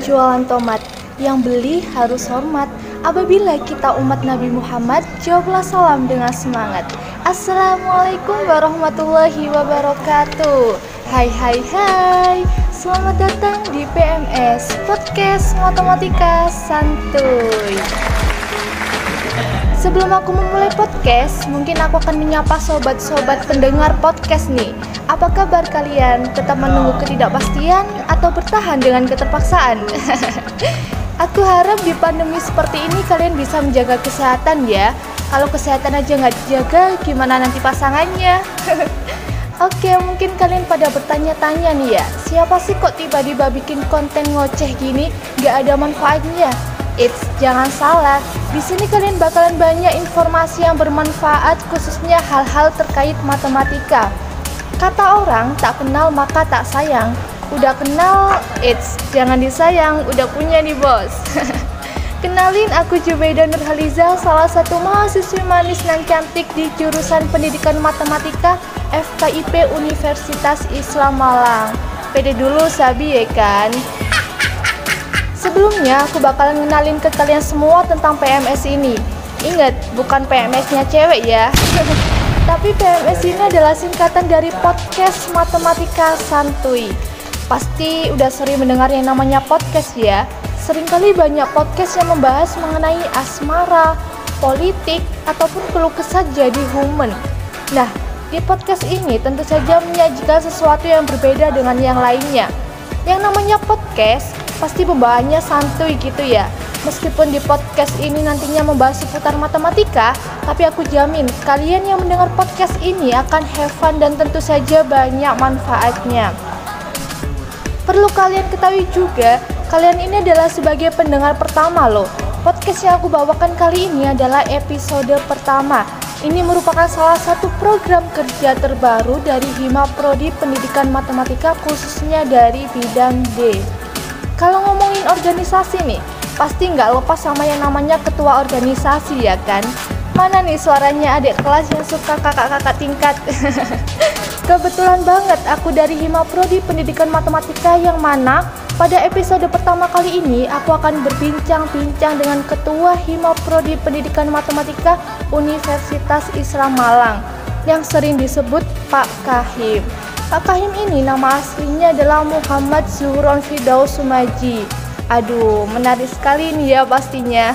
jualan tomat. Yang beli harus hormat. Apabila kita umat Nabi Muhammad, jawablah salam dengan semangat. Assalamualaikum warahmatullahi wabarakatuh. Hai hai hai. Selamat datang di PMS Podcast Matematika Santuy. Sebelum aku memulai podcast, mungkin aku akan menyapa sobat-sobat pendengar podcast nih. Apa kabar kalian? Tetap menunggu ketidakpastian atau bertahan dengan keterpaksaan? Aku harap di pandemi seperti ini kalian bisa menjaga kesehatan ya. Kalau kesehatan aja nggak dijaga, gimana nanti pasangannya? Oke, mungkin kalian pada bertanya-tanya nih ya, siapa sih kok tiba-tiba bikin konten ngoceh gini, nggak ada manfaatnya? Jangan salah, di sini kalian bakalan banyak informasi yang bermanfaat, khususnya hal-hal terkait matematika. Kata orang, tak kenal maka tak sayang. Udah kenal, jangan disayang, udah punya nih bos. Kenalin, aku Jubaida Nurhaliza, salah satu mahasiswi manis dan cantik di jurusan Pendidikan Matematika FKIP Universitas Islam Malang. Pede dulu sabi ya kan? Sebelumnya aku bakalan ngenalin ke kalian semua tentang PMS ini. Ingat, bukan PMS-nya cewek ya. Tapi PMS ini adalah singkatan dari Podcast Matematika Santuy. Pasti udah sering mendengar yang namanya podcast ya. Seringkali banyak podcast yang membahas mengenai asmara, politik, ataupun keluh kesah jadi human. Nah, di podcast ini tentu saja menyajikan sesuatu yang berbeda dengan yang lainnya. Yang namanya podcast pasti pembahasannya santuy gitu ya. Meskipun di podcast ini nantinya membahas seputar matematika, tapi aku jamin kalian yang mendengar podcast ini akan have fun dan tentu saja banyak manfaatnya. Perlu kalian ketahui juga, kalian ini adalah sebagai pendengar pertama loh. Podcast yang aku bawakan kali ini adalah episode pertama. Ini merupakan salah satu program kerja terbaru dari Hima Prodi Pendidikan Matematika, khususnya dari bidang D. Kalau ngomongin organisasi nih, pasti nggak lepas sama yang namanya ketua organisasi ya kan? Mana nih suaranya adik kelas yang suka kakak-kakak tingkat? Kebetulan banget aku dari Hima Prodi Pendidikan Matematika, yang mana pada episode pertama kali ini aku akan berbincang-bincang dengan Ketua Hima Prodi Pendidikan Matematika Universitas Islam Malang yang sering disebut Pak Kahim. Pak Kahim ini nama aslinya adalah Muhammad Zuhron Firdaus Sumaji. Aduh, menarik sekali nih ya pastinya.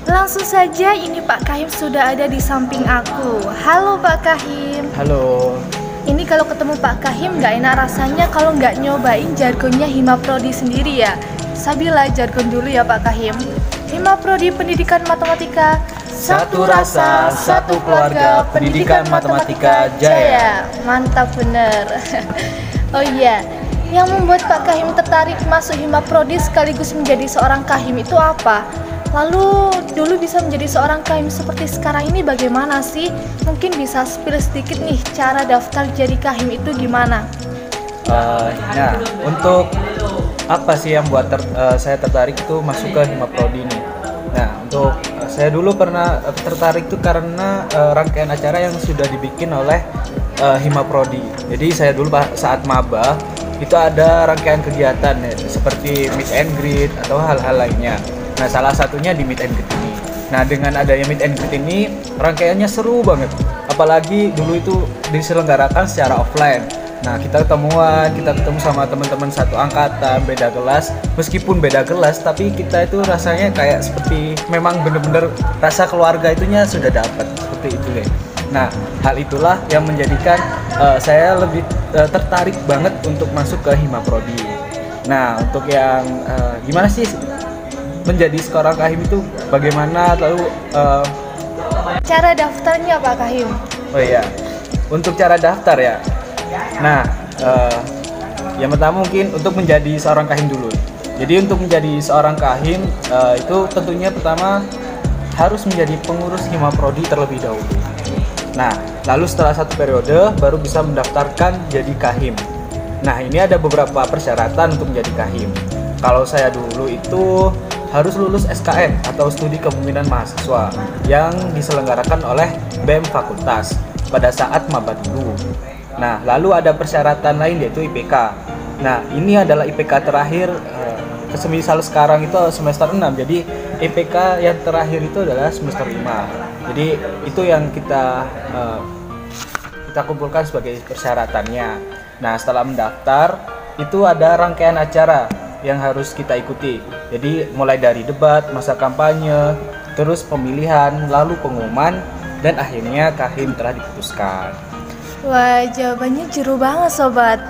Langsung saja, ini Pak Kahim sudah ada di samping aku. Halo Pak Kahim. Halo. Ini kalau ketemu Pak Kahim nggak enak rasanya kalau nggak nyobain jargonnya Hima Prodi sendiri ya. Sabila jargon dulu ya Pak Kahim. Hima Prodi Pendidikan Matematika, Satu rasa, satu keluarga, pendidikan matematika jaya. Mantap bener. Oh iya, yang membuat Pak Kahim tertarik masuk Hima Prodi sekaligus menjadi seorang kahim itu apa? Lalu dulu bisa menjadi seorang kahim seperti sekarang ini bagaimana sih? Mungkin bisa spill sedikit nih cara daftar jadi kahim itu gimana? Nah, untuk apa sih yang buat saya tertarik itu masuk ke Hima Prodi ini? Nah, untuk saya dulu pernah tertarik itu karena rangkaian acara yang sudah dibikin oleh Hima Prodi. Jadi saya dulu saat maba itu ada rangkaian kegiatan ya, seperti meet and greet atau hal-hal lainnya. Nah, salah satunya di meet and greet ini. Nah, dengan adanya meet and greet ini rangkaiannya seru banget. Apalagi dulu itu diselenggarakan secara offline. Nah, kita ketemu sama teman-teman satu angkatan, beda kelas. Meskipun beda kelas, tapi kita itu rasanya kayak seperti memang bener-bener rasa keluarga itunya sudah dapat, seperti itu deh. Nah, hal itulah yang menjadikan saya lebih tertarik banget untuk masuk ke Hima Prodi. Nah, untuk yang gimana sih menjadi seorang kahim itu bagaimana, lalu cara daftarnya Pak Kahim? Oh iya, untuk cara daftar ya. Nah, yang pertama mungkin untuk menjadi seorang kahim dulu. Jadi untuk menjadi seorang kahim itu tentunya pertama harus menjadi pengurus Hima Prodi terlebih dahulu. Nah, lalu setelah satu periode baru bisa mendaftarkan jadi kahim. Nah, ini ada beberapa persyaratan untuk menjadi kahim. Kalau saya dulu itu harus lulus SKM atau Studi Kepemimpinan Mahasiswa yang diselenggarakan oleh BEM Fakultas pada saat maba dulu. Nah, lalu ada persyaratan lain yaitu IPK. Nah, ini adalah IPK terakhir semisal sekarang itu semester 6, jadi IPK yang terakhir itu adalah semester 5. Jadi itu yang kita kumpulkan sebagai persyaratannya. Nah, setelah mendaftar itu ada rangkaian acara yang harus kita ikuti. Jadi mulai dari debat, masa kampanye, terus pemilihan, lalu pengumuman, dan akhirnya Kahim telah diputuskan. Wah, jawabannya jeru banget sobat.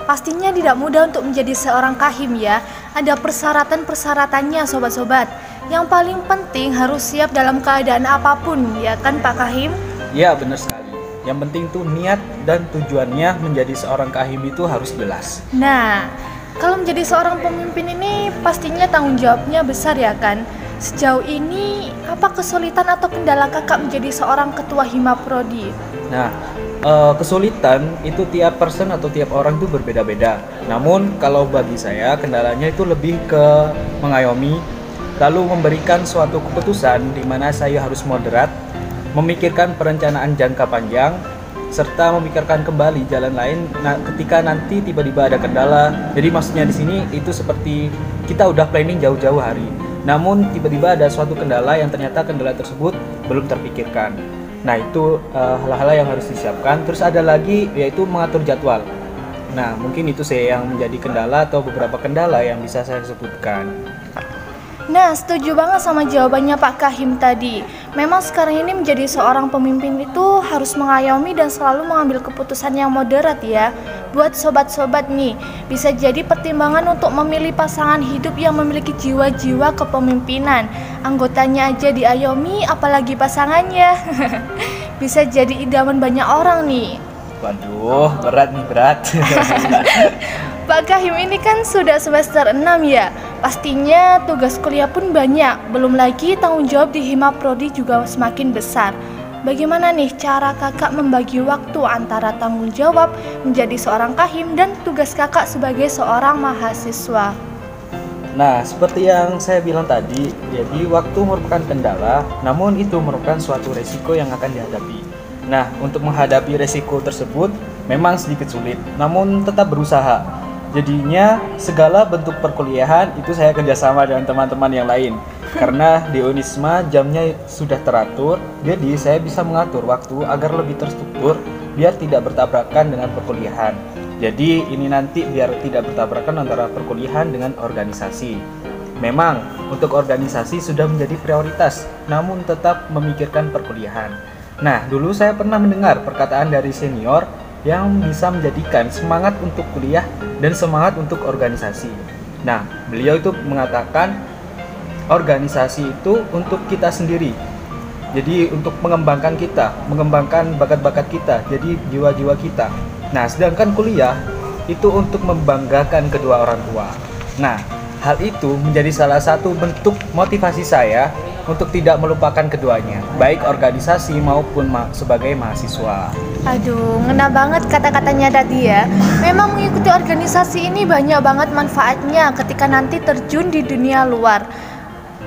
Pastinya tidak mudah untuk menjadi seorang Kahim ya. Ada persyaratan-persyaratannya sobat-sobat. Yang paling penting harus siap dalam keadaan apapun, ya kan Pak Kahim? Ya, benar sekali. Yang penting tuh niat dan tujuannya menjadi seorang Kahim itu harus jelas. Nah, kalau menjadi seorang pemimpin ini pastinya tanggung jawabnya besar ya kan? Sejauh ini, apa kesulitan atau kendala kakak menjadi seorang ketua Hima Prodi? Nah, kesulitan itu tiap person atau tiap orang itu berbeda-beda. Namun kalau bagi saya kendalanya itu lebih ke mengayomi, lalu memberikan suatu keputusan di mana saya harus moderat, memikirkan perencanaan jangka panjang, serta memikirkan kembali jalan lain ketika nanti tiba-tiba ada kendala. Jadi maksudnya di sini itu seperti kita udah planning jauh-jauh hari, namun tiba-tiba ada suatu kendala yang ternyata kendala tersebut belum terpikirkan. Nah, itu hal-hal yang harus disiapkan. Terus ada lagi yaitu mengatur jadwal. Nah, mungkin itu saya yang menjadi kendala atau beberapa kendala yang bisa saya sebutkan. Nah, setuju banget sama jawabannya Pak Kahim tadi. Memang sekarang ini menjadi seorang pemimpin itu harus mengayomi dan selalu mengambil keputusan yang moderat ya. Buat sobat-sobat nih, bisa jadi pertimbangan untuk memilih pasangan hidup yang memiliki jiwa-jiwa kepemimpinan. Anggotanya aja diayomi, apalagi pasangannya. Bisa jadi idaman banyak orang nih. Waduh, berat nih, berat. Pak Kahim ini kan sudah semester 6 ya. Pastinya tugas kuliah pun banyak. Belum lagi tanggung jawab di Hima Prodi juga semakin besar. Bagaimana nih cara kakak membagi waktu antara tanggung jawab menjadi seorang Kahim dan tugas kakak sebagai seorang mahasiswa? Nah, seperti yang saya bilang tadi, jadi waktu merupakan kendala, namun itu merupakan suatu resiko yang akan dihadapi. Nah, untuk menghadapi resiko tersebut memang sedikit sulit, namun tetap berusaha. Jadinya segala bentuk perkuliahan itu saya kerjasama dengan teman-teman yang lain. Karena di Unisma jamnya sudah teratur, jadi saya bisa mengatur waktu agar lebih terstruktur biar tidak bertabrakan dengan perkuliahan. Jadi ini nanti biar tidak bertabrakan antara perkuliahan dengan organisasi. Memang untuk organisasi sudah menjadi prioritas, namun tetap memikirkan perkuliahan. Nah, dulu saya pernah mendengar perkataan dari senior yang bisa menjadikan semangat untuk kuliah dan semangat untuk organisasi. Nah, beliau itu mengatakan organisasi itu untuk kita sendiri. Jadi untuk mengembangkan kita, mengembangkan bakat-bakat kita, jadi jiwa-jiwa kita. Nah, sedangkan kuliah itu untuk membanggakan kedua orang tua. Nah, hal itu menjadi salah satu bentuk motivasi saya untuk tidak melupakan keduanya, baik organisasi maupun sebagai mahasiswa. Aduh, ngena banget kata-katanya tadi ya. Memang mengikuti organisasi ini banyak banget manfaatnya ketika nanti terjun di dunia luar.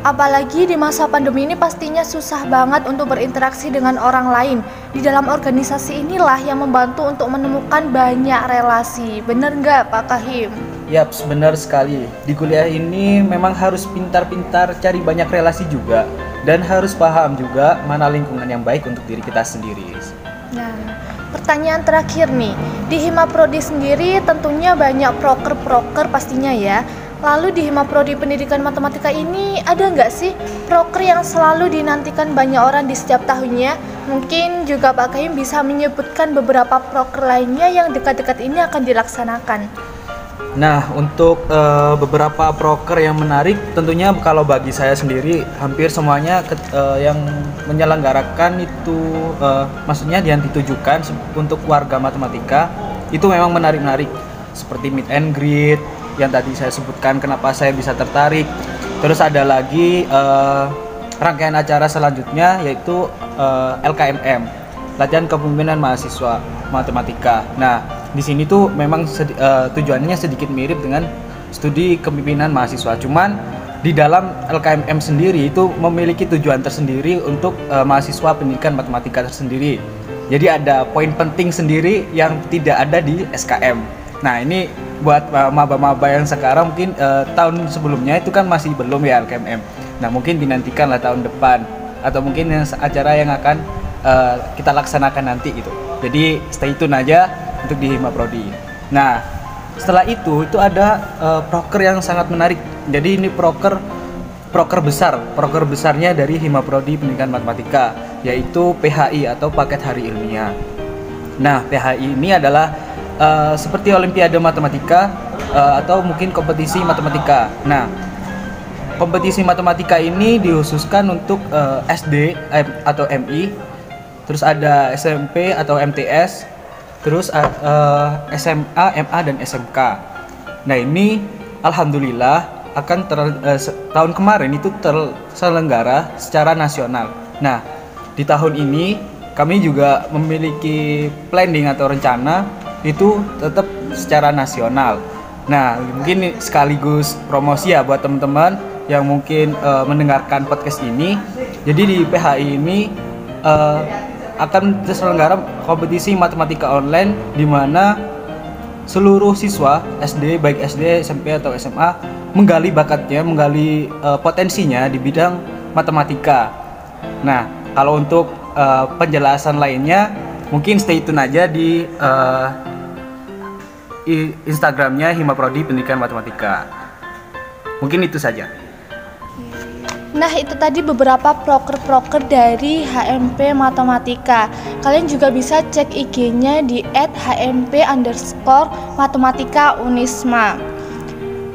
Apalagi di masa pandemi ini pastinya susah banget untuk berinteraksi dengan orang lain. Di dalam organisasi inilah yang membantu untuk menemukan banyak relasi. Bener nggak Pak Kahim? Yap, benar sekali. Di kuliah ini memang harus pintar-pintar cari banyak relasi juga. Dan harus paham juga mana lingkungan yang baik untuk diri kita sendiri. Nah, pertanyaan terakhir nih. Di Hima Prodi sendiri tentunya banyak proker-proker pastinya ya. Lalu di Hima Prodi Pendidikan Matematika ini ada nggak sih proker yang selalu dinantikan banyak orang di setiap tahunnya? Mungkin juga Pak Kahim bisa menyebutkan beberapa proker lainnya yang dekat-dekat ini akan dilaksanakan. Nah, untuk beberapa proker yang menarik, tentunya kalau bagi saya sendiri hampir semuanya yang menyelenggarakan itu, maksudnya yang ditujukan untuk warga matematika itu memang menarik-menarik, seperti meet and greet yang tadi saya sebutkan kenapa saya bisa tertarik. Terus ada lagi rangkaian acara selanjutnya yaitu LKMM, latihan kepemimpinan mahasiswa matematika. Nah, di sini tuh memang tujuannya sedikit mirip dengan studi kepemimpinan mahasiswa. Cuman di dalam LKMM sendiri itu memiliki tujuan tersendiri untuk mahasiswa pendidikan matematika tersendiri. Jadi ada poin penting sendiri yang tidak ada di SKM. Nah, ini buat maba-maba yang sekarang mungkin tahun sebelumnya itu kan masih belum ya LKMM. Nah mungkin dinantikan lah tahun depan atau mungkin acara yang akan kita laksanakan nanti gitu. Jadi stay tune aja untuk di Hima Prodi. Nah setelah itu ada proker yang sangat menarik. Jadi ini proker besarnya dari Hima Prodi Pendidikan Matematika, yaitu PHI atau Paket Hari Ilmiah. Nah PHI ini adalah seperti Olimpiade Matematika atau mungkin kompetisi matematika. Nah kompetisi matematika ini dikhususkan untuk SD atau MI, terus ada SMP atau MTS, terus SMA, MA dan SMK. Nah ini alhamdulillah akan tahun kemarin itu terselenggara secara nasional. Nah di tahun ini kami juga memiliki planning atau rencana itu tetap secara nasional. Nah mungkin sekaligus promosi ya buat teman-teman yang mungkin mendengarkan podcast ini. Jadi di PHI ini akan terselenggara kompetisi matematika online di mana seluruh siswa SD, baik SD, SMP atau SMA menggali bakatnya, menggali potensinya di bidang matematika. Nah, kalau untuk penjelasan lainnya mungkin stay tune aja di Instagramnya Hima Prodi Pendidikan Matematika. Mungkin itu saja. Nah itu tadi beberapa proker-proker dari HMP Matematika. Kalian juga bisa cek IG-nya di @hmp_matematika Unisma.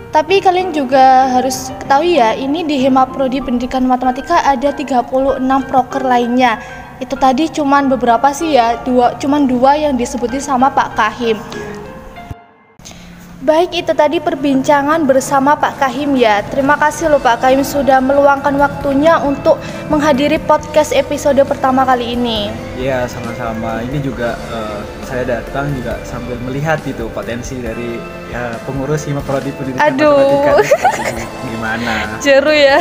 Tapi kalian juga harus ketahui ya, ini di Hima Prodi Pendidikan Matematika ada 36 proker lainnya. Itu tadi cuman beberapa sih ya, cuman dua yang disebutin sama Pak Kahim. Baik, itu tadi perbincangan bersama Pak Kahim ya. Terima kasih loh Pak Kahim sudah meluangkan waktunya untuk menghadiri podcast episode pertama kali ini. Iya, sama-sama. Ini juga saya datang juga sambil melihat itu potensi dari pengurus Hima Prodi Pendidikan Matematika. Gimana? Jeru ya.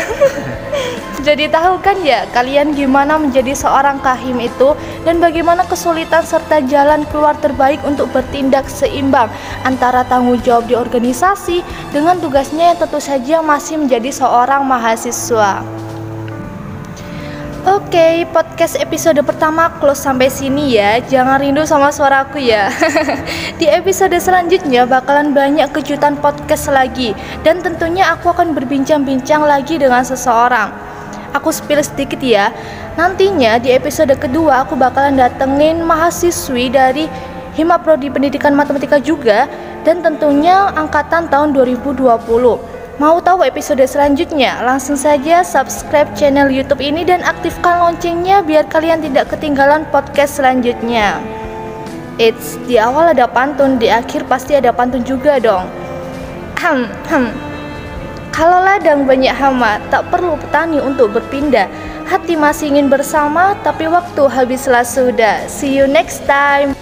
Jadi tahu kan ya kalian gimana menjadi seorang kahim itu dan bagaimana kesulitan serta jalan keluar terbaik untuk bertindak seimbang antara tanggung jawab di organisasi dengan tugasnya yang tentu saja masih menjadi seorang mahasiswa. Oke, podcast episode pertama close sampai sini ya. Jangan rindu sama suaraku ya. Di episode selanjutnya bakalan banyak kejutan podcast lagi. Dan tentunya aku akan berbincang-bincang lagi dengan seseorang. Aku spill sedikit ya. Nantinya di episode kedua aku bakalan datengin mahasiswi dari Hima Prodi Pendidikan Matematika juga. Dan tentunya angkatan tahun 2020. Mau tahu episode selanjutnya? Langsung saja subscribe channel YouTube ini dan aktifkan loncengnya biar kalian tidak ketinggalan podcast selanjutnya. Eits, di awal ada pantun, di akhir pasti ada pantun juga dong. Kalau ladang banyak hama, tak perlu petani untuk berpindah. Hati masih ingin bersama, tapi waktu habislah sudah. See you next time.